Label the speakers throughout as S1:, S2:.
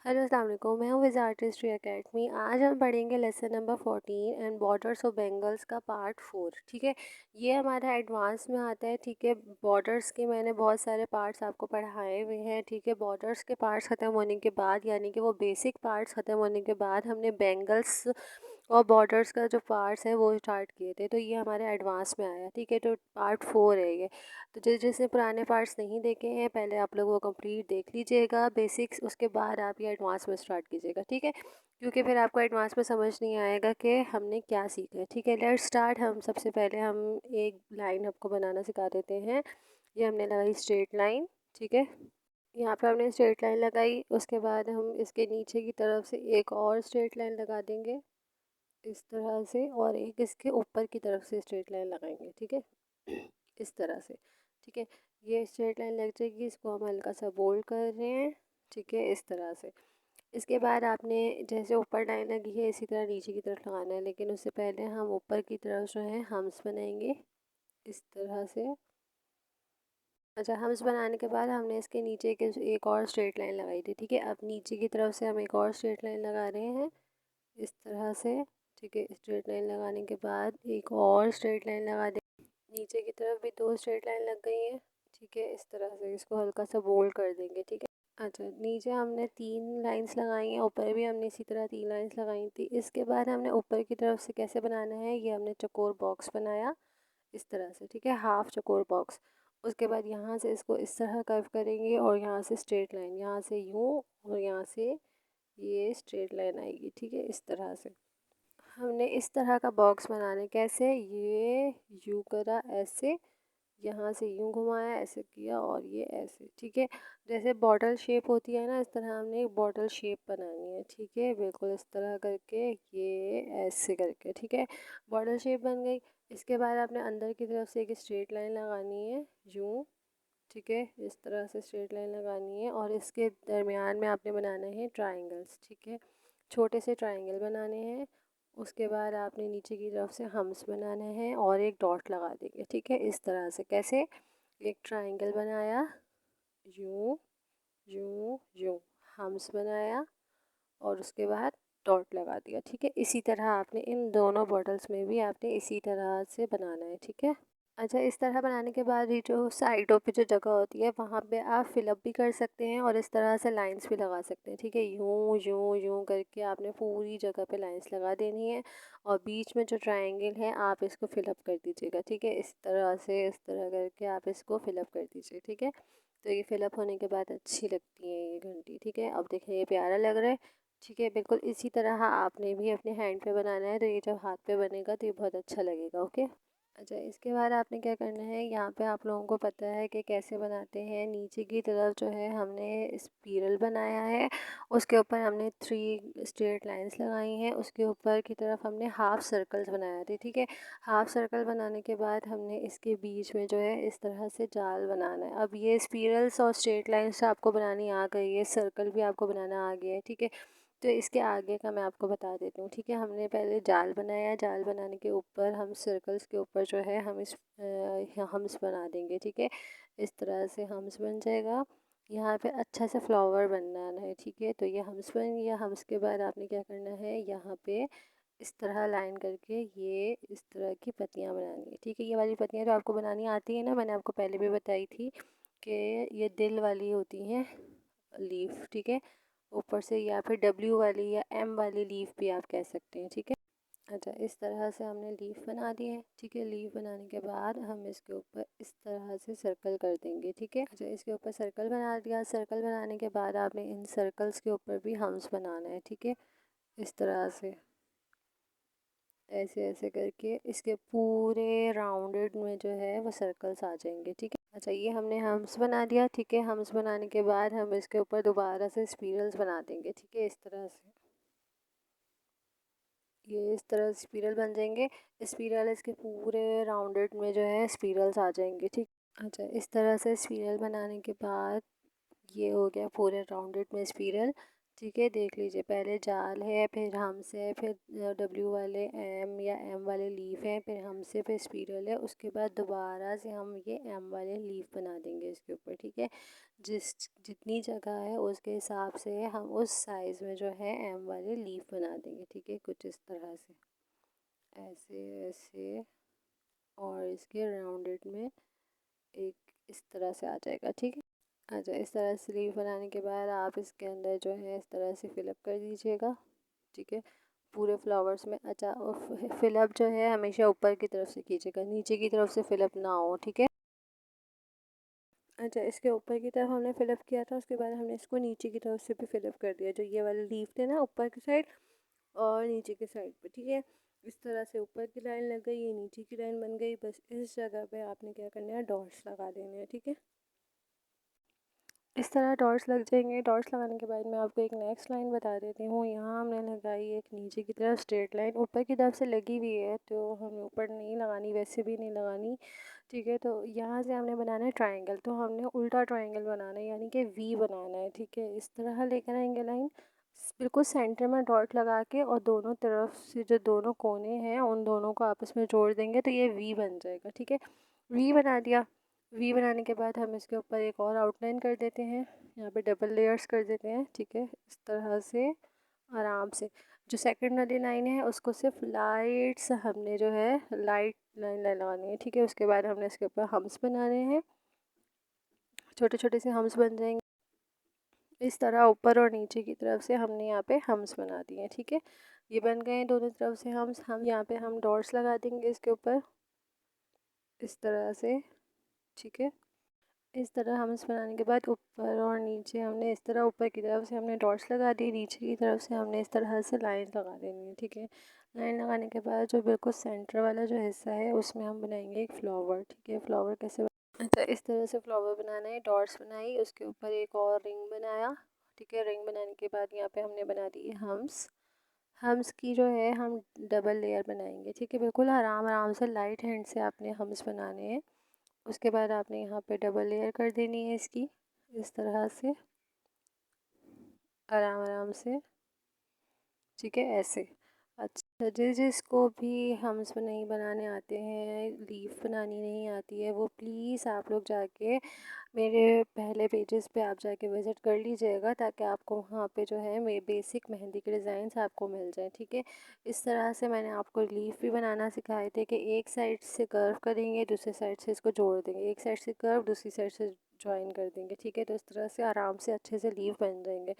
S1: Hello अस्सलाम वालेकुम। मैं हूँ विज़ आर्टिस्ट्री एकेडमी। आज हम पढ़ेंगे lesson number 14 and borders of bangles का पार्ट 4। ठीक है, ये हमारा एडवांस में आता है। ठीक है, बॉर्डर्स के मैंने बहुत सारे पार्ट्स आपको पढ़ाए हुए हैं। ठीक है, बॉर्डर्स के पार्ट्स ख़त्म होने के बाद, यानी कि वो बेसिक पार्ट्स ख़त्म होने के बाद, हमने बेंगल्स और बॉर्डर्स का जो पार्ट्स है वो स्टार्ट किए थे। तो ये हमारे एडवांस में आया। ठीक है, तो पार्ट 4 है ये। तो जिसने पुराने पार्ट्स नहीं देखे हैं, पहले आप लोग वो कंप्लीट देख लीजिएगा बेसिक्स, उसके बाद आप ये एडवांस में स्टार्ट कीजिएगा। ठीक है, क्योंकि फिर आपको एडवांस में समझ नहीं आएगा कि हमने क्या सीखा है। ठीक है, लेट्स स्टार्ट। हम सबसे पहले हम एक लाइन आपको बनाना सिखा देते हैं। ये हमने लगाई स्ट्रेट लाइन। ठीक है, यहाँ पे हमने स्ट्रेट लाइन लगाई, उसके बाद हम इसके नीचे की तरफ से एक और स्ट्रेट लाइन लगा देंगे इस तरह से, और एक इसके ऊपर की तरफ से स्ट्रेट लाइन लगाएंगे। ठीक है, इस तरह से। ठीक है, ये स्ट्रेट लाइन लग जाएगी, इसको हम हल्का सा बोल्ड कर रहे हैं। ठीक है, इस तरह से। इसके बाद आपने जैसे ऊपर लाइन लगी है इसी तरह नीचे की तरफ लगाना है, लेकिन उससे पहले हम ऊपर की तरफ जो है हम्स बनाएंगे इस तरह से। अच्छा, हम्स बनाने के बाद हमने इसके नीचे के एक और स्ट्रेट लाइन लगाई थी। ठीक है, अब नीचे की तरफ से हम एक और स्ट्रेट लाइन लगा रहे हैं इस तरह से। ठीक है, स्ट्रेट लाइन लगाने के बाद एक और स्ट्रेट लाइन लगा दे। नीचे की तरफ भी 2 स्ट्रेट लाइन लग गई हैं। ठीक है, इस तरह से इसको हल्का सा बोल्ड कर देंगे। ठीक है, अच्छा, नीचे हमने 3 लाइंस लगाई हैं, ऊपर भी हमने इसी तरह 3 लाइंस लगाई थी। इसके बाद हमने ऊपर की तरफ से कैसे बनाना है, ये हमने चौकोर बॉक्स बनाया इस तरह से। ठीक है, हाफ चौकोर बॉक्स। उसके बाद यहाँ से इसको इस तरह कर्व करेंगे और यहाँ से स्ट्रेट लाइन, यहाँ से यूँ और यहाँ से ये स्ट्रेट लाइन आएगी। ठीक है, इस तरह से हमने इस तरह का बॉक्स बनाने कैसे, ये यू करा ऐसे, यहाँ से यूँ घुमाया ऐसे किया और ये ऐसे। ठीक है, जैसे बॉटल शेप होती है ना, इस तरह हमने एक बॉटल शेप बनानी है। ठीक है, बिल्कुल इस तरह करके, ये ऐसे करके। ठीक है, बॉटल शेप बन गई। इसके बाद आपने अंदर की तरफ से एक स्ट्रेट लाइन लगानी है यूँ। ठीक है, इस तरह से स्ट्रेट लाइन लगानी है और इसके दरमियान में आपने बनाना है ट्राइंगल्स। ठीक है, छोटे से ट्राइंगल बनाने हैं। उसके बाद आपने नीचे की तरफ से हम्स बनाना है और एक डॉट लगा देंगे। ठीक है, इस तरह से। कैसे, एक ट्राइंगल बनाया यूँ यूँ यूँ, हम्स बनाया और उसके बाद डॉट लगा दिया। ठीक है, इसी तरह आपने इन दोनों बॉटल्स में भी आपने इसी तरह से बनाना है। ठीक है, अच्छा, इस तरह बनाने के बाद ये जो साइडों पे जो जगह होती है वहाँ पे आप फिलअप भी कर सकते हैं और इस तरह से लाइंस भी लगा सकते हैं। ठीक है, यूँ यूँ यूँ करके आपने पूरी जगह पे लाइंस लगा देनी है और बीच में जो ट्रायंगल है आप इसको फिलअप कर दीजिएगा। ठीक है, इस तरह से, इस तरह करके आप इसको फिलअप कर दीजिए। ठीक है, तो ये फिलअप होने के बाद अच्छी लगती है ये घंटी। ठीक है, अब देखें ये प्यारा लग रहा है। ठीक है, बिल्कुल इसी तरह आपने भी अपने हैंड पे बनाना है, तो ये जब हाथ पे बनेगा तो ये बहुत अच्छा लगेगा। ओके, अच्छा, इसके बाद आपने क्या करना है, यहाँ पे आप लोगों को पता है कि कैसे बनाते हैं। नीचे की तरफ जो है हमने स्पिरल बनाया है, उसके ऊपर हमने 3 स्ट्रेट लाइंस लगाई हैं, उसके ऊपर की तरफ हमने हाफ सर्कल्स बनाए थे। ठीक है, हाफ सर्कल बनाने के बाद हमने इसके बीच में जो है इस तरह से जाल बनाना है। अब ये स्पिरल्स और स्ट्रेट लाइंस आपको बनानी आ गई है, सर्कल भी आपको बनाना आ गया है। ठीक है, तो इसके आगे का मैं आपको बता देती हूँ। ठीक है, हमने पहले जाल बनाया, जाल बनाने के ऊपर हम सर्कल्स के ऊपर जो है हम इस हम्स बना देंगे। ठीक है, इस तरह से हम्स बन जाएगा। यहाँ पे अच्छा सा फ्लावर बनाना है। ठीक है, तो ये हम्स बन गया। हम्स के बाद आपने क्या करना है, यहाँ पे इस तरह लाइन करके ये इस तरह की पत्तियाँ बनानी है। ठीक है, ये वाली पत्तियाँ जो आपको बनानी आती है ना, मैंने आपको पहले भी बताई थी कि ये दिल वाली होती हैं लीफ। ठीक है, ऊपर से, या फिर डब्ल्यू वाली या एम वाली लीफ भी आप कह सकते हैं। ठीक है, अच्छा, इस तरह से हमने लीफ बना दी है। ठीक है, लीफ बनाने के बाद हम इसके ऊपर इस तरह से सर्कल कर देंगे। ठीक है, अच्छा, इसके ऊपर सर्कल बना दिया। सर्कल बनाने के बाद आपने इन सर्कल्स के ऊपर भी हम्स बनाना है। ठीक है, इस तरह से ऐसे ऐसे करके इसके पूरे राउंडेड में जो है वो सर्कल्स आ जाएंगे। ठीक है, अच्छा, ये हमने हम्स बना दिया। ठीक है, हम्स बनाने के बाद हम इसके ऊपर दोबारा से स्पिरल्स बना देंगे। ठीक है, इस तरह से ये इस तरह स्पिरल बन जाएंगे। स्पिरल इसके पूरे राउंडेड में जो है स्पिरल्स आ जाएंगे। ठीक, अच्छा, इस तरह से स्पिरल बनाने के बाद ये हो गया पूरे राउंडेड में स्पिरल। ठीक है, देख लीजिए, पहले जाल है, फिर हम्स है, फिर डब्ल्यू वाले एम या एम वाले लीफ हैं, फिर हमसे फिर स्पिरल है, उसके बाद दोबारा से हम ये एम वाले लीफ बना देंगे इसके ऊपर। ठीक है, जितनी जगह है उसके हिसाब से हम उस साइज़ में जो है एम वाले लीफ बना देंगे। ठीक है, कुछ इस तरह से, ऐसे ऐसे, और इसके राउंडेड में एक इस तरह से आ जाएगा। ठीक है, अच्छा, इस तरह से लीफ बनाने के बाद आप इसके अंदर जो है इस तरह से फिलअप कर दीजिएगा। ठीक है, पूरे फ्लावर्स में। अच्छा, और फिलअप जो है हमेशा ऊपर की तरफ से कीजिएगा, नीचे की तरफ से फिलअप ना हो। ठीक है, अच्छा, इसके ऊपर की तरफ हमने फिलअप किया था, उसके बाद हमने इसको नीचे की तरफ से भी फिलअप कर दिया, जो ये वाले लीफ थे ना ऊपर की साइड और नीचे की साइड पे। ठीक है, इस तरह से ऊपर की लाइन लग गई, ये नीचे की लाइन बन गई। बस इस जगह पे आपने क्या करना है, डॉट्स लगा देने हैं। ठीक है, इस तरह डॉट्स लग जाएंगे। डॉट्स लगाने के बाद मैं आपको एक नेक्स्ट लाइन बता देती हूँ। यहाँ हमने लगाई एक नीचे की तरफ स्ट्रेट लाइन, ऊपर की तरफ से लगी हुई है तो हमें ऊपर नहीं लगानी, वैसे भी नहीं लगानी। ठीक है, तो यहाँ से हमने बनाना है ट्रायंगल, तो हमने उल्टा ट्रायंगल बनाना है, यानी कि वी बनाना है। ठीक है, इस तरह लेकर आएंगे लाइन, बिल्कुल सेंटर में डॉट लगा के, और दोनों तरफ से जो दोनों कोने हैं उन दोनों को आपस में जोड़ देंगे तो ये वी बन जाएगा। ठीक है, वी बना दिया। वी बनाने के बाद हम इसके ऊपर एक और आउटलाइन कर देते हैं, यहाँ पे डबल लेयर्स कर देते हैं। ठीक है, इस तरह से आराम से जो सेकंड वाली लाइन है उसको सिर्फ लाइट से हमने जो है लाइट लाइन लगानी है। ठीक है, उसके बाद हमने इसके ऊपर हम्स बनाने हैं, छोटे छोटे से हम्स बन जाएंगे इस तरह ऊपर और नीचे की तरफ से। हमने यहाँ पे हम्स बना दिए हैं। ठीक है, ये बन गए हैं दोनों तरफ से हम्स। हम यहाँ पे हम डॉट्स लगा देंगे इसके ऊपर इस तरह से। ठीक है, इस तरह हम्स बनाने के बाद ऊपर और नीचे हमने इस तरह ऊपर की तरफ से हमने डॉट्स लगा दिए, नीचे की तरफ से हमने इस तरह से लाइन लगा देनी है। ठीक है, लाइन लगाने के बाद जो बिल्कुल सेंटर वाला जो हिस्सा है उसमें हम बनाएंगे एक फ्लावर। ठीक है, फ्लावर कैसे अच्छा, इस तरह से फ्लावर बनाना है। डॉट्स बनाई, उसके ऊपर एक और रिंग बनाया। ठीक है, रिंग बनाने के बाद यहाँ पे हमने बना दी हम्स। हम्स की जो है हम डबल लेयर बनाएंगे। ठीक है, बिल्कुल आराम आराम से लाइट हैंड से आपने हम्स बनाने हैं। उसके बाद आपने यहाँ पे डबल लेयर कर देनी है इसकी, इस तरह से आराम आराम से। ठीक है, ऐसे। अच्छा, जिसको भी हम्स नहीं बनाने आते हैं, लीफ बनानी नहीं आती है, वो प्लीज़ आप लोग जाके मेरे पहले पेजेस पे आप जाके विज़िट कर लीजिएगा, ताकि आपको वहाँ पे जो है मेरे बेसिक मेहंदी के डिज़ाइंस आपको मिल जाए। ठीक है, इस तरह से मैंने आपको लीफ भी बनाना सिखाए थे कि एक साइड से कर्व करेंगे, दूसरी साइड से इसको जोड़ देंगे, एक साइड से कर्व, दूसरी साइड से ज्वाइन कर देंगे। ठीक है, तो इस तरह से आराम से अच्छे से लीफ बन जाएंगे।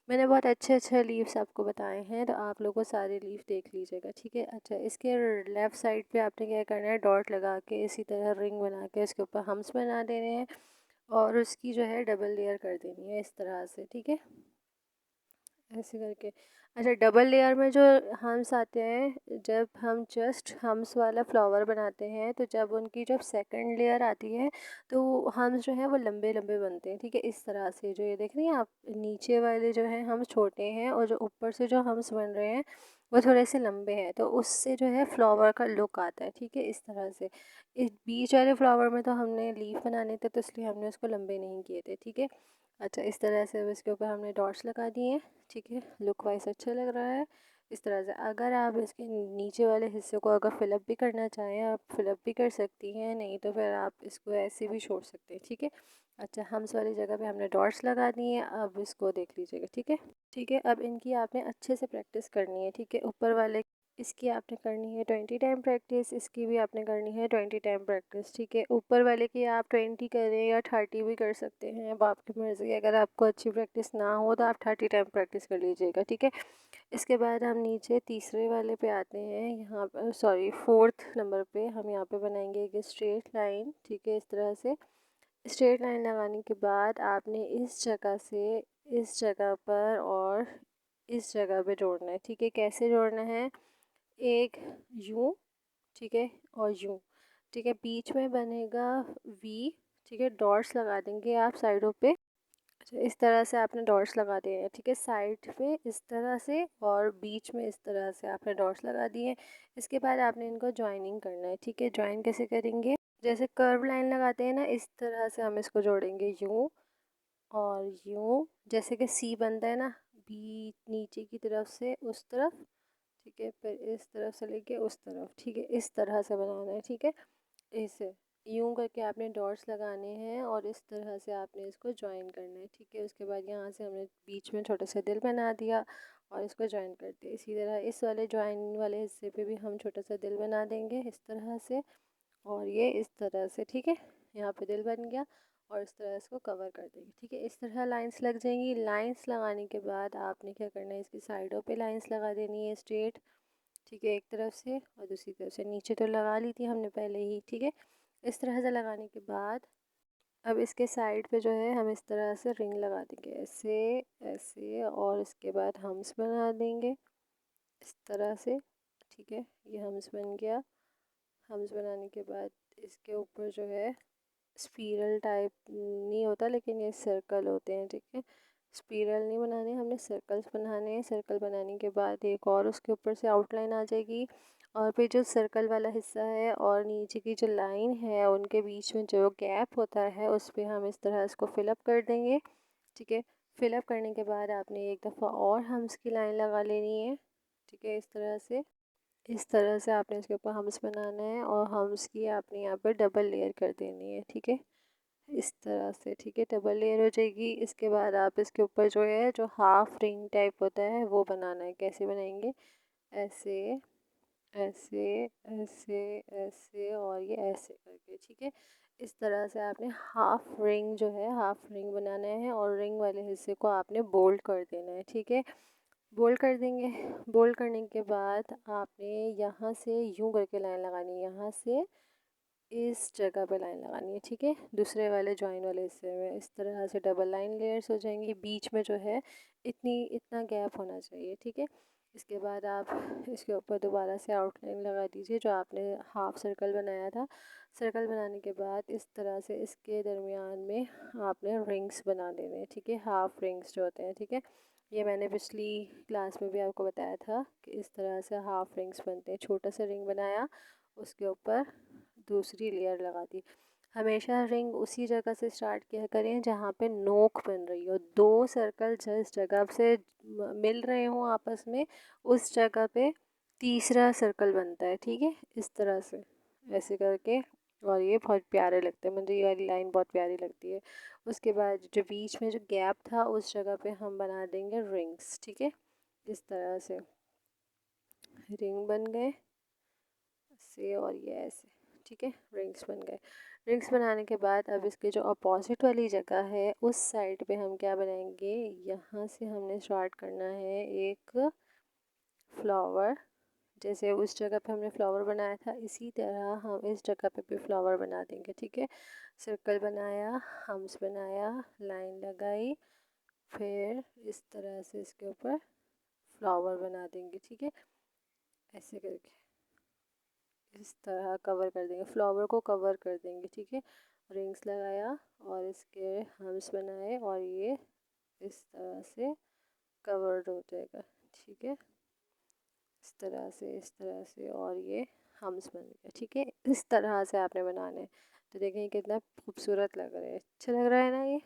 S1: मैंने बहुत अच्छे अच्छे लीव्स आपको बताए हैं, तो आप लोगों को सारे लीफ देख लीजिएगा। ठीक है, अच्छा, इसके लेफ़्ट साइड पे आपने क्या करना है, डॉट लगा के इसी तरह रिंग बना के उसके ऊपर हम्स बना देने हैं, और उसकी जो है डबल लेयर कर देनी है इस तरह से। ठीक है, ऐसे करके। अच्छा, डबल लेयर में जो हम्स आते हैं, जब हम जस्ट हम्स वाला फ्लावर बनाते हैं, तो जब उनकी जब सेकंड लेयर आती है तो हम्स जो है वो लंबे लंबे बनते हैं। ठीक है, इस तरह से जो ये देख रही हैं आप, नीचे वाले जो है हम्स छोटे हैं और जो ऊपर से जो हम्स बन रहे हैं वो थोड़े से लंबे हैं, तो उससे जो है फ्लावर का लुक आता है। ठीक है, इस तरह से। इस बीच वाले फ्लावर में तो हमने लीफ बनाने थे, तो इसलिए हमने उसको लंबे नहीं किए थे। ठीक है, अच्छा, इस तरह से अब इसके ऊपर हमने डॉट्स लगा दिए हैं। ठीक है, लुक वाइज अच्छा लग रहा है इस तरह से। अगर आप इसके नीचे वाले हिस्से को अगर फिलअप भी करना चाहें, आप फिलअप भी कर सकती हैं, नहीं तो फिर आप इसको ऐसे भी छोड़ सकते हैं। ठीक है, अच्छा, हम्स वाली जगह पे हमने डॉट्स लगा दिए हैं, अब इसको देख लीजिएगा। ठीक है, ठीक है, अब इनकी आपने अच्छे से प्रैक्टिस करनी है। ठीक है, ऊपर वाले इसकी आपने करनी है 20 टाइम प्रैक्टिस, इसकी भी आपने करनी है 20 टाइम प्रैक्टिस। ठीक है, ऊपर वाले की आप 20 करें या 30 भी कर सकते हैं, अब आपकी मर्ज़ी। अगर आपको अच्छी प्रैक्टिस ना हो तो आप 30 टाइम प्रैक्टिस कर लीजिएगा। ठीक है, इसके बाद हम नीचे तीसरे वाले पे आते हैं, यहाँ पर सॉरी फोर्थ नंबर पे हम यहाँ पे बनाएंगे एक स्ट्रेट लाइन। ठीक है, इस तरह से स्ट्रेट लाइन लगाने के बाद आपने इस जगह से इस जगह पर और इस जगह पे जोड़ना है। ठीक है, कैसे जोड़ना है, एक यूँ, ठीक है, और यूँ। ठीक है, बीच में बनेगा वी। ठीक है, डॉट्स लगा देंगे आप साइडों पे। अच्छा, इस तरह से आपने डॉट्स लगा दिए हैं। ठीक है, साइड पे इस तरह से और बीच में इस तरह से आपने डॉट्स लगा दिए हैं। इसके बाद आपने इनको ज्वाइनिंग करना है। ठीक है, ज्वाइन कैसे करेंगे, जैसे कर्व लाइन लगाते हैं ना, इस तरह से हम इसको जोड़ेंगे यूँ और यूँ, जैसे कि सी बनता है ना, नीचे की तरफ से उस तरफ, ठीक है, फिर इस तरफ से लेके उस तरफ, ठीक है, इस तरह से बनाना है, ठीक है। ऐसे यूं करके आपने डॉट्स लगाने हैं और इस तरह से आपने इसको ज्वाइन करना है, ठीक है। उसके बाद यहाँ से हमने बीच में छोटा सा दिल बना दिया और इसको ज्वाइन कर दिया। इसी तरह इस वाले ज्वाइन वाले हिस्से पे भी हम छोटा सा दिल बना देंगे इस तरह से, और ये इस तरह से, ठीक है। यहाँ पे दिल बन गया और इस तरह इसको कवर कर देंगे, ठीक है। इस तरह लाइंस लग जाएंगी। लाइंस लगाने के बाद आपने क्या करना है, इसकी साइडों पे लाइंस लगा देनी है स्ट्रेट, ठीक है, एक तरफ से और दूसरी तरफ से। नीचे तो लगा ली थी हमने पहले ही, ठीक है। इस तरह से लगाने के बाद अब इसके साइड पे जो है हम इस तरह से रिंग लगा देंगे, ऐसे ऐसे, और इसके बाद हम्स बना देंगे इस तरह से, ठीक है। ये हम्स बन गया। हम्स बनाने के बाद इसके ऊपर जो है स्पीरल टाइप नहीं होता, लेकिन ये सर्कल होते हैं, ठीक है। स्पीरल नहीं बनाने, हमने सर्कल्स बनाने हैं। सर्कल बनाने के बाद एक और उसके ऊपर से आउटलाइन आ जाएगी, और फिर जो सर्कल वाला हिस्सा है और नीचे की जो लाइन है उनके बीच में जो गैप होता है उस पर हम इस तरह इसको फिलअप कर देंगे, ठीक है। फिलअप करने के बाद आपने एक दफ़ा और हम्स की लाइन लगा लेनी है, ठीक है, इस तरह से। इस तरह से आपने इसके ऊपर हम्स बनाना है और हम्स की आपने यहाँ पर डबल लेयर कर देनी है, ठीक है, इस तरह से, ठीक है, डबल लेयर हो जाएगी। इसके बाद आप इसके ऊपर जो है जो हाफ रिंग टाइप होता है वो बनाना है। कैसे बनाएंगे, ऐसे ऐसे ऐसे ऐसे और ये ऐसे करके, ठीक है। इस तरह से आपने हाफ रिंग जो है हाफ रिंग बनाना है और रिंग वाले हिस्से को आपने बोल्ड कर देना है, ठीक है। बोल्ड कर देंगे। बोल्ड करने के बाद आपने यहाँ से यूं करके लाइन लगानी है, यहाँ से इस जगह पे लाइन लगानी है, ठीक है। दूसरे वाले जॉइन वाले हिस्से में इस तरह से डबल लाइन लेयर्स हो जाएंगी। बीच में जो है इतना गैप होना चाहिए, ठीक है। इसके बाद आप इसके ऊपर दोबारा से आउटलाइन लगा दीजिए जो आपने हाफ सर्कल बनाया था। सर्कल बनाने के बाद इस तरह से इसके दरमियान में आपने रिंग्स बना देने हैं, ठीक है, हाफ रिंग्स जो होते हैं, ठीक है। ये मैंने पिछली क्लास में भी आपको बताया था कि इस तरह से हाफ रिंग्स बनते हैं। छोटा सा रिंग बनाया, उसके ऊपर दूसरी लेयर लगा दी। हमेशा रिंग उसी जगह से स्टार्ट किया करें जहाँ पे नोक बन रही हो। दो सर्कल जिस जगह से मिल रहे हों आपस में, उस जगह पे तीसरा सर्कल बनता है, ठीक है, इस तरह से ऐसे करके। और ये बहुत प्यारे लगते हैं, मुझे ये वाली लाइन बहुत प्यारी लगती है। उसके बाद जो बीच में जो गैप था उस जगह पे हम बना देंगे रिंग्स, ठीक है, इस तरह से रिंग बन गए से, और ये ऐसे, ठीक है, रिंग्स बन गए। रिंग्स बनाने के बाद अब इसके जो अपोजिट वाली जगह है उस साइड पे हम क्या बनाएंगे, यहाँ से हमने स्टार्ट करना है एक फ्लावर। जैसे उस जगह पे हमने फ्लावर बनाया था इसी तरह हम इस जगह पे भी फ्लावर बना देंगे, ठीक है। सर्कल बनाया, हम्स बनाया, लाइन लगाई, फिर इस तरह से इसके ऊपर फ्लावर बना देंगे, ठीक है, ऐसे करके इस तरह कवर कर देंगे, फ्लावर को कवर कर देंगे, ठीक है। रिंग्स लगाया और इसके हम्स बनाए और ये इस तरह से कवर्ड हो जाएगा, ठीक है, इस तरह से, इस तरह से, और ये हम्स बन गया, ठीक है। इस तरह से आपने बनाना है। तो देखें कितना खूबसूरत लग रहा है, अच्छा लग रहा है ना ये।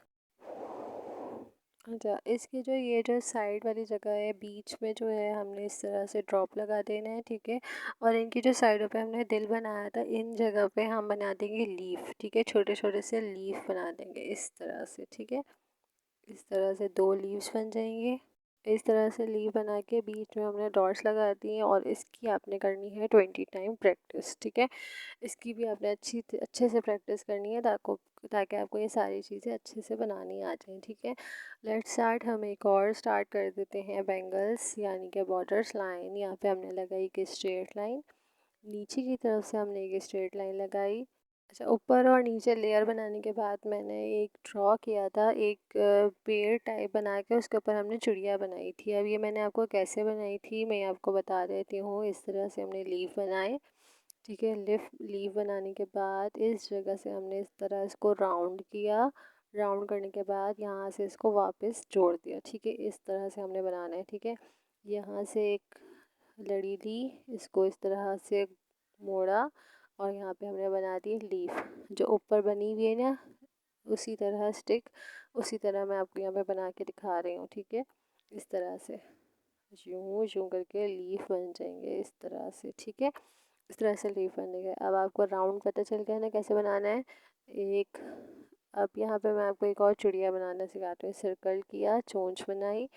S1: अच्छा, इसकी जो ये जो साइड वाली जगह है बीच में जो है हमने इस तरह से ड्रॉप लगा देना है, ठीक है। और इनकी जो साइडों पे हमने दिल बनाया था इन जगह पे हम बना देंगे लीफ, ठीक है, छोटे छोटे से लीफ बना देंगे इस तरह से, ठीक है। इस तरह से दो लीव्स बन जाएंगे। इस तरह से लीव बना के बीच में हमने डॉट्स लगा दी हैं और इसकी आपने करनी है 20 टाइम प्रैक्टिस, ठीक है। इसकी भी आपने अच्छे से प्रैक्टिस करनी है ताकि आपको ये सारी चीज़ें अच्छे से बनानी आ जाएं, ठीक है। Let's start. हम एक और स्टार्ट कर देते हैं बैंगल्स यानी कि बॉर्डर्स लाइन। यहाँ पे हमने लगाई एक स्ट्रेट लाइन, नीचे की तरफ से हमने एक स्ट्रेट लाइन लगाई। अच्छा, ऊपर और नीचे लेयर बनाने के बाद मैंने एक ड्रॉ किया था, एक पेड़ टाइप बना के उसके ऊपर हमने चिड़िया बनाई थी। अब ये मैंने आपको कैसे बनाई थी मैं आपको बता देती हूँ। इस तरह से हमने लीफ बनाए, ठीक है। लीफ बनाने के बाद इस जगह से हमने इस तरह इसको राउंड किया। राउंड करने के बाद यहाँ से इसको वापस जोड़ दिया, ठीक है, इस तरह से हमने बनाना है, ठीक है। यहाँ से एक लड़ी ली, इसको इस तरह से मोड़ा और यहाँ पे हमने बना दी लीफ जो ऊपर बनी हुई है ना, उसी तरह स्टिक, उसी तरह मैं आपको यहाँ पे बना के दिखा रही हूँ, ठीक है। इस तरह से यूं यूं करके लीफ बन जाएंगे इस तरह से, ठीक है। इस तरह से लीफ बन गए। अब आपको राउंड पता चल गया ना कैसे बनाना है। एक अब यहाँ पे मैं आपको एक और चिड़िया बनाना सिखाती हूँ। सर्कल किया, चोंच बनाई,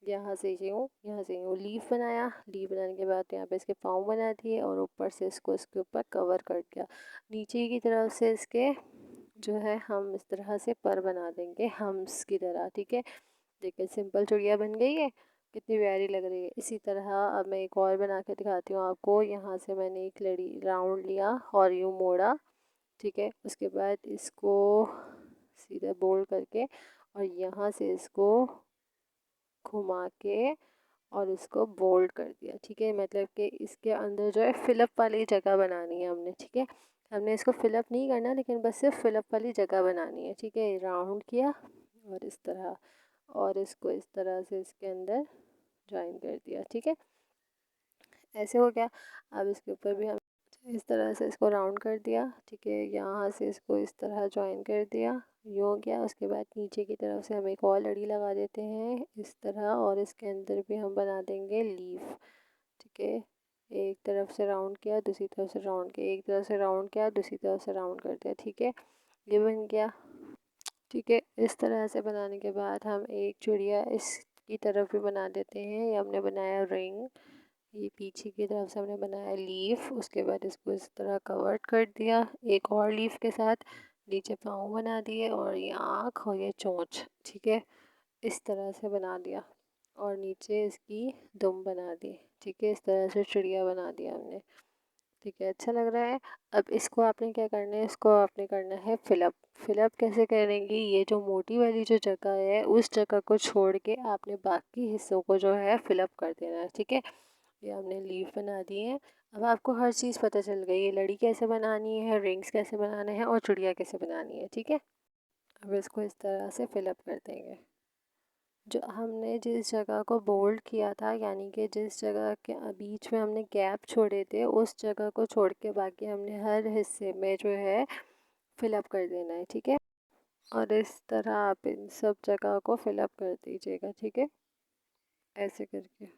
S1: यहाँ से यूँ, यहाँ से यूँ लीफ बनाया। लीफ बनाने के बाद यहाँ पे इसके पाँव बना दिए और ऊपर से इसको इसके ऊपर कवर कर दिया। नीचे की तरफ से इसके जो है हम इस तरह से पर बना देंगे हम्स की तरह, ठीक है। देखिए सिंपल चिड़िया बन गई है, कितनी प्यारी लग रही है। इसी तरह अब मैं एक और बना के दिखाती हूँ आपको। यहाँ से मैंने एक लड़ी राउंड लिया और यूँ मोड़ा, ठीक है। उसके बाद इसको सीधा बोल्ड करके और यहाँ से इसको घुमा के और इसको बोल्ड कर दिया, ठीक है। मतलब कि इसके अंदर जो है फिलअप वाली जगह बनानी है हमने, ठीक है। हमने इसको फिलअप नहीं करना, लेकिन बस सिर्फ फिलअप वाली जगह बनानी है, ठीक है। राउंड किया और इस तरह, और इसको इस तरह से इसके अंदर ज्वाइन कर दिया, ठीक है। ऐसे हो गया। अब इसके ऊपर भी हम इस तरह से इसको राउंड कर दिया, ठीक है। यहाँ से इसको इस तरह ज्वाइन कर दिया, यूँ हो गया। उसके बाद नीचे की तरफ से हम एक और लड़ी लगा देते हैं इस तरह, और इसके अंदर भी हम बना देंगे लीफ, ठीक है। एक तरफ से राउंड किया, दूसरी तरफ से राउंड किया, एक तरफ से राउंड किया, दूसरी तरफ से राउंड कर दिया, ठीक है। ये बन गया, ठीक है। इस तरह से बनाने के बाद हम एक चिड़िया इसकी तरफ भी बना देते हैं। ये हमने बनाया रिंग, ये पीछे की तरफ से हमने बनाया लीफ। उसके बाद इसको इस तरह कवर्ड कर दिया एक और लीफ के साथ, नीचे पाँव बना दिए और ये आँख और ये चोंच, ठीक है। इस तरह से बना दिया और नीचे इसकी दुम बना दी, ठीक है। इस तरह से चिड़िया बना दिया हमने, ठीक है। अच्छा लग रहा है। अब इसको आपने क्या करना है, इसको आपने करना है फिलअप। फिलअप कैसे करेंगे, ये जो मोटी वाली जो जगह है उस जगह को छोड़ के आपने बाकी हिस्सों को जो है फिलअप कर देना है, ठीक है। ये हमने लीफ बना दी है। अब आपको हर चीज़ पता चल गई है, लड़ी कैसे बनानी है, रिंग्स कैसे बनाने हैं और चिड़िया कैसे बनानी है, ठीक है। अब इसको इस तरह से फिलअप कर देंगे। जो हमने जिस जगह को बोल्ड किया था, यानी कि जिस जगह के बीच में हमने गैप छोड़े थे, उस जगह को छोड़ के बाकी हमने हर हिस्से में जो है फिलअप कर देना है, ठीक है। और इस तरह आप इन सब जगह को फिलअप कर दीजिएगा, ठीक है, ऐसे करके।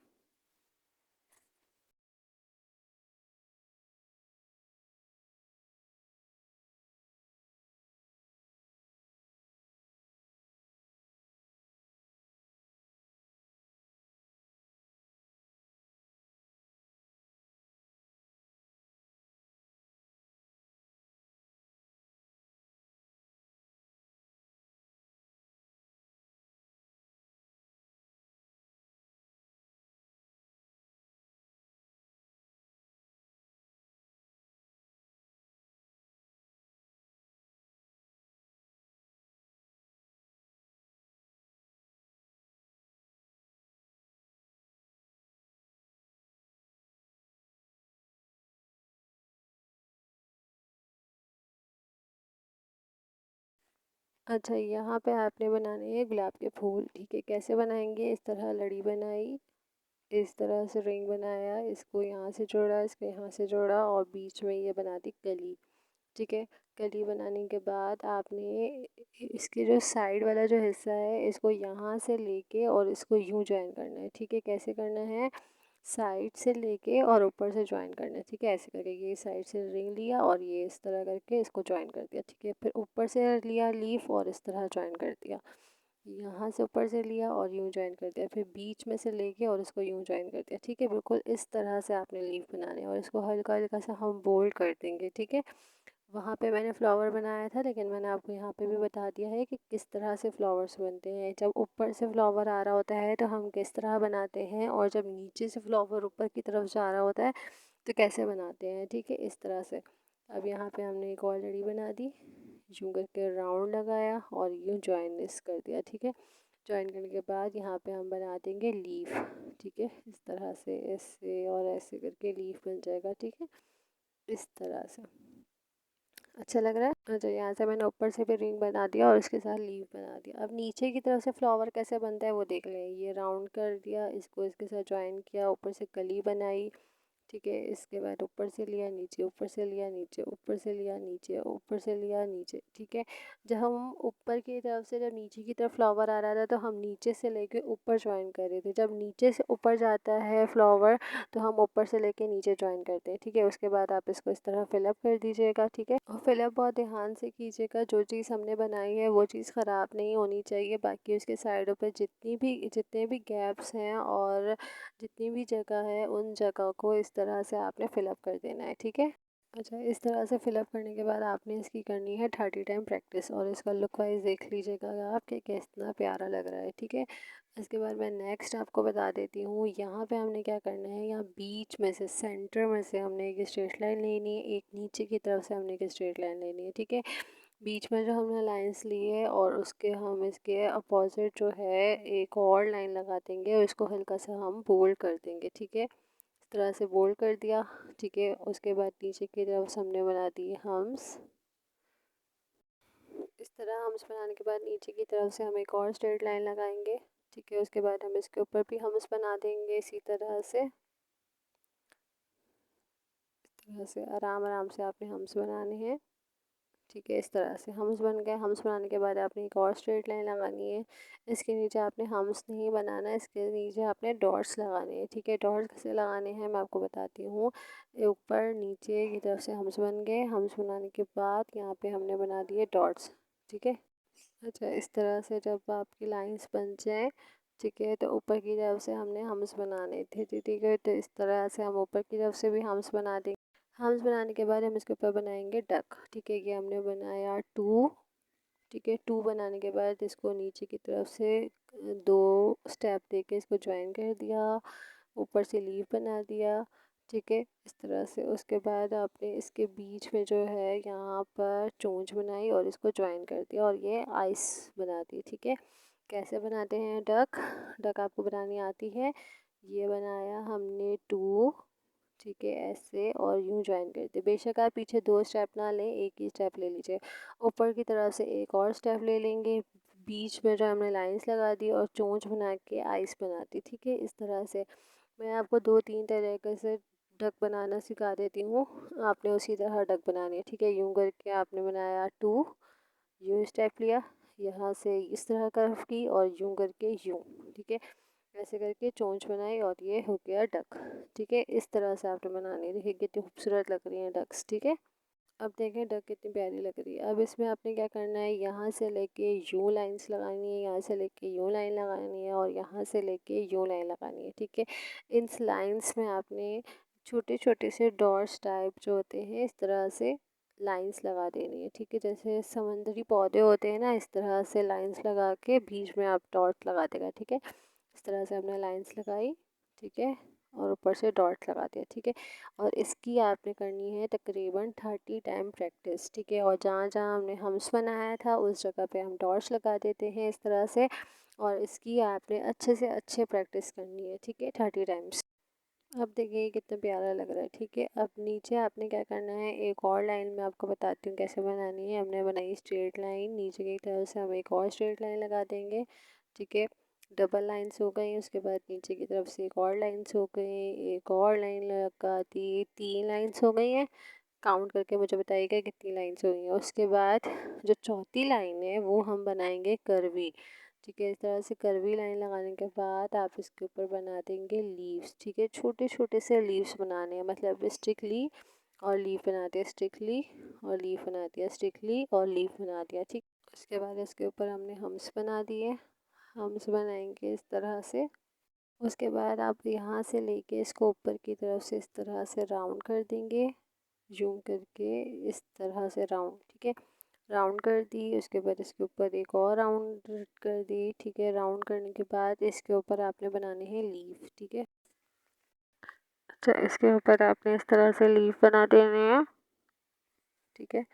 S1: अच्छा, यहाँ पे आपने बनाने हैं गुलाब के फूल, ठीक है। कैसे बनाएंगे, इस तरह लड़ी बनाई, इस तरह से रिंग बनाया, इसको यहाँ से जोड़ा, इसको यहाँ से जोड़ा और बीच में ये बना दी कली, ठीक है। कली बनाने के बाद आपने इसके जो साइड वाला जो हिस्सा है इसको यहाँ से लेके और इसको यूँ ज्वाइन करना है, ठीक है। कैसे करना है, साइड से लेके और ऊपर से ज्वाइन करना है, ठीक है। ऐसे करके ये साइड से रिंग लिया और ये इस तरह करके इसको ज्वाइन कर दिया, ठीक है। फिर ऊपर से लिया लीफ और इस तरह ज्वाइन कर दिया, यहाँ से ऊपर से लिया और यूँ ज्वाइन कर दिया, फिर बीच में से लेके और इसको यूँ ज्वाइन कर दिया, ठीक है। बिल्कुल इस तरह से आपने लीफ बनाने और इसको हल्का हल्का सा हम बोल्ड कर देंगे, ठीक है। वहाँ पे मैंने फ्लावर बनाया था, लेकिन मैंने आपको यहाँ पे भी बता दिया है कि किस तरह से फ्लावर्स बनते हैं। जब ऊपर से फ्लावर आ रहा होता है तो हम किस तरह बनाते हैं, और जब नीचे से फ्लावर ऊपर की तरफ जा रहा होता है तो कैसे बनाते हैं, ठीक है, इस तरह से। अब यहाँ पे हमने एक और लड़ी बना दी, यूँ करके राउंड लगाया और यूँ ज्वाइन इस कर दिया, ठीक है। ज्वाइन करने के बाद यहाँ पे हम बना देंगे लीफ, ठीक है। इस तरह से ऐसे और ऐसे करके लीफ बन जाएगा, ठीक है, इस तरह से। अच्छा लग रहा है। अच्छा, यहाँ से मैंने ऊपर से भी रिंग बना दिया और उसके साथ लीव बना दिया। अब नीचे की तरफ से फ्लावर कैसे बनता है वो देख लें। ये राउंड कर दिया, इसको इसके साथ ज्वाइन किया, ऊपर से कली बनाई, ठीक है। इसके बाद ऊपर से लिया नीचे, ऊपर से लिया नीचे, ऊपर से लिया नीचे, ऊपर से लिया नीचे, ठीक है। जब हम ऊपर की तरफ से जब नीचे की तरफ फ्लावर आ रहा था तो हम नीचे से लेके ऊपर ज्वाइन कर रहे थे। जब नीचे से ऊपर जाता है फ्लावर तो हम ऊपर से लेके नीचे ज्वाइन करते हैं, ठीक है। उसके बाद आप इसको इस तरह फिलअप कर दीजिएगा, ठीक है। और फिलअप बहुत ध्यान से कीजिएगा, जो चीज़ हमने बनाई है वो चीज़ ख़राब नहीं होनी चाहिए। बाकी उसके साइडों पर जितने भी गैप्स हैं और जितनी भी जगह है उन जगह को इस तरह से आपने फिलअप कर देना है, ठीक है। अच्छा, इस तरह से फिलअप करने के बाद आपने इसकी करनी है 30 टाइम प्रैक्टिस। और इसका लुक वाइज देख लीजिएगा आप कि कितना प्यारा लग रहा है, ठीक है। इसके बाद मैं नेक्स्ट आपको बता देती हूँ, यहाँ पे हमने क्या करना है। यहाँ बीच में से सेंटर में से हमने एक स्ट्रेट लाइन लेनी है, एक नीचे की तरफ से हमने एक स्ट्रेट लाइन लेनी है, ठीक है। बीच में जो हमने लाइंस ली है और उसके हम इसके अपोजिट जो है एक और लाइन लगा देंगे और इसको हल्का सा हम बोल्ड कर देंगे, ठीक है। इस तरह से बोल्ड कर दिया, ठीक है। उसके बाद नीचे की तरफ से हमने बना दिए हम्स। इस तरह हम्स बनाने के बाद नीचे की तरफ से हम एक और स्ट्रेट लाइन लगाएंगे, ठीक है। उसके बाद हम इसके ऊपर भी हम्स बना देंगे इसी तरह से। इस तरह से आराम आराम से आपने हम्स बनाने हैं, ठीक है। इस तरह से हम्स बन गए। हम्स बनाने के बाद आपने एक और स्ट्रेट लाइन लगानी है। इसके नीचे आपने हम्स नहीं बनाना है, इसके नीचे आपने डॉट्स लगाने हैं, ठीक है। डॉट्स कैसे लगाने हैं मैं आपको बताती हूँ। ऊपर नीचे की तरफ से हम्स बन गए। हम्स बनाने के बाद यहाँ पे हमने बना दिए डॉट्स, ठीक है। अच्छा, इस तरह से जब आपकी लाइंस बन जाए, ठीक है, तो ऊपर की तरफ से हमने हम्स बनाने थे, ठीक है। तो इस तरह से हम ऊपर की तरफ से भी हम्स बना देंगे। हम्स बनाने के बाद हम इसके ऊपर बनाएंगे डक, ठीक है। ये हमने बनाया 2, ठीक है। 2 बनाने के बाद इसको नीचे की तरफ से 2 स्टेप देके इसको ज्वाइन कर दिया, ऊपर से लीफ बना दिया, ठीक है। इस तरह से उसके बाद आपने इसके बीच में जो है यहाँ पर चोंच बनाई और इसको ज्वाइन कर दिया और ये आइस बना दी, ठीक है। कैसे बनाते हैं डक, डक आपको बनानी आती है। ये बनाया हमने 2, ठीक है, ऐसे और यूं ज्वाइन कर दे। बेशक आप पीछे 2 स्टेप ना लें, एक ही स्टेप ले लीजिए। ऊपर की तरफ से एक और स्टेप ले लेंगे, बीच में जो हमने लाइंस लगा दी और चोंच बना के आइस बना दी, ठीक है। इस तरह से मैं आपको 2-3 तरीके से डक बनाना सिखा देती हूँ, आपने उसी तरह डक बनानी है, ठीक है। यूं करके आपने बनाया 2, यूं स्टेप लिया, यहाँ से इस तरह कर्व की और यूं करके यूं, ठीक है। ऐसे करके चोंच बनाई और ये हो गया डक, ठीक है। इस तरह से आपने बनानी है। देखिए कितनी खूबसूरत लग रही है डक्स, ठीक है। अब देखें डक कितनी प्यारी लग रही है। अब इसमें आपने क्या करना है, यहाँ से लेके यूं लाइंस लगानी है, यहाँ से लेके यूं लाइन लगानी है और यहाँ से लेके यूं लाइन लगानी है, ठीक है। इन लाइंस में आपने छोटे छोटे से डॉट्स टाइप जो होते हैं इस तरह से लाइंस लगा देनी है, ठीक है। जैसे समुद्री पौधे होते हैं ना, इस तरह से लाइंस लगा के बीच में आप डॉट लगा देगा, ठीक है। इस तरह से हमने लाइंस लगाई, ठीक है, और ऊपर से डॉट लगा दिया, ठीक है। और इसकी आपने करनी है तकरीबन 30 टाइम प्रैक्टिस, ठीक है। और जहाँ जहाँ हमने हम्स बनाया था उस जगह पे हम डॉट्स लगा देते हैं इस तरह से। और इसकी आपने अच्छे से अच्छे प्रैक्टिस करनी है, ठीक है, 30 टाइम्स। अब देखिए कितना प्यारा लग रहा है, ठीक है। अब नीचे आपने क्या करना है, एक और लाइन मैं आपको बताती हूँ कैसे बनानी है। हमने बनाई स्ट्रेट लाइन, नीचे की तरफ से हम एक और स्ट्रेट लाइन लगा देंगे, ठीक है। डबल लाइंस हो गई, उसके बाद नीचे की तरफ से एक और लाइंस हो गई, एक और लाइन लगा दी, 3 लाइंस हो गई हैं। काउंट करके मुझे बताइएगा कितनी लाइंस हो गई हैं। उसके बाद जो चौथी लाइन है वो हम बनाएंगे कर्वी, ठीक है। इस तरह से कर्वी लाइन लगाने के बाद आप इसके ऊपर बना देंगे लीव्स, ठीक है। छोटे छोटे से लीव्स बनाने हैं, मतलब स्टिकली और लीफ बना दिया, स्टिकली और लीफ बना दिया, स्टिकली और लीफ बना दिया, ठीक। उसके बाद इसके ऊपर हमने हम्स बना दिए, हम्स बनाएंगे इस तरह से। उसके बाद आप यहाँ से लेके इसको ऊपर की तरफ से इस तरह से राउंड कर देंगे, जूम करके इस तरह से राउंड, ठीक है। राउंड कर दी, उसके बाद इसके ऊपर एक और राउंड कर दी, ठीक है। राउंड करने के बाद इसके ऊपर आपने बनाने हैं लीफ, ठीक है। अच्छा, इसके ऊपर आपने इस तरह से लीफ बना देने हैं, ठीक है।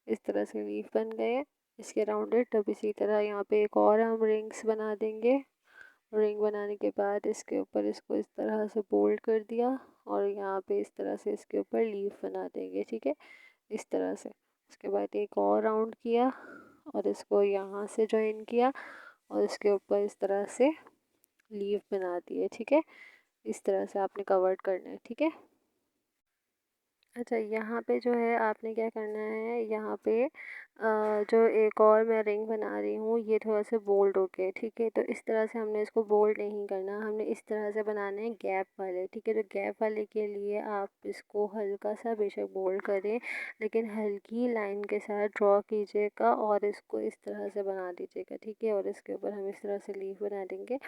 S1: इस तरह से लीफ बन गए इसके राउंडेड। तब इसी तरह यहाँ पे एक और हम रिंग्स बना देंगे। रिंग बनाने के बाद इसके ऊपर इसको इस तरह से बोल्ड कर दिया और यहाँ पे इस तरह से इसके ऊपर लीफ बना देंगे, ठीक है, इस तरह से। उसके बाद एक और राउंड किया और इसको यहाँ से ज्वाइन किया और इसके ऊपर इस तरह से लीफ बना दिए, ठीक है। इस तरह से आपने कवर्ड करना है, ठीक है। अच्छा, यहाँ पे जो है आपने क्या करना है, यहाँ पे जो एक और मैं रिंग बना रही हूँ ये थोड़ा सा बोल्ड हो गया, ठीक है। तो इस तरह से हमने इसको बोल्ड नहीं करना, हमने इस तरह से बनाने हैं गैप वाले, ठीक है। तो गैप वाले के लिए आप इसको हल्का सा बेशक बोल्ड करें, लेकिन हल्की लाइन के साथ ड्रॉ कीजिएगा और इसको इस तरह से बना दीजिएगा, ठीक है। और इसके ऊपर हम इस तरह से लीफ बना देंगे,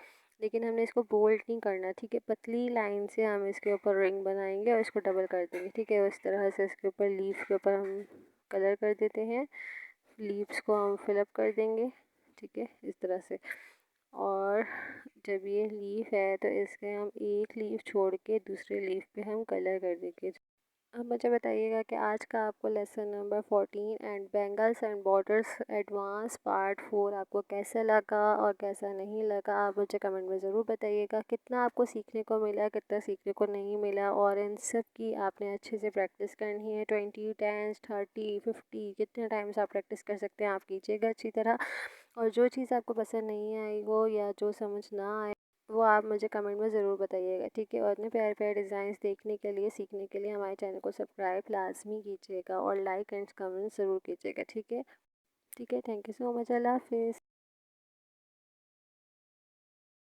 S1: लेकिन हमने इसको बोल्ड नहीं करना, ठीक है। पतली लाइन से हम इसके ऊपर रिंग बनाएंगे और इसको डबल कर देंगे, ठीक है। उस तरह से इसके ऊपर लीफ के ऊपर हम कलर कर देते हैं, लीव्स को हम फिलअप कर देंगे, ठीक है, इस तरह से। और जब ये लीफ है तो इसके हम एक लीफ छोड़ के दूसरे लीफ पे हम कलर कर देंगे। अब मुझे बताइएगा कि आज का आपको lesson number 14 and bangles and borders advance part 4 आपको कैसा लगा और कैसा नहीं लगा, आप मुझे कमेंट में ज़रूर बताइएगा। कितना आपको सीखने को मिला, कितना सीखने को नहीं मिला, और इन सब की आपने अच्छे से प्रैक्टिस करनी है। 20 10 30 50 कितने टाइम्स आप प्रैक्टिस कर सकते हैं, आप कीजिएगा अच्छी तरह। और जो चीज़ आपको पसंद नहीं आई हो या जो समझ ना आए वो आप मुझे कमेंट में ज़रूर बताइएगा, ठीक है। और इतने प्यारे प्यारे डिज़ाइंस देखने के लिए, सीखने के लिए हमारे चैनल को सब्सक्राइब लाजमी कीजिएगा और लाइक एंड कमेंट ज़रूर कीजिएगा, ठीक है। ठीक है, थैंक यू सो मच, अल्लाह हाफिज़।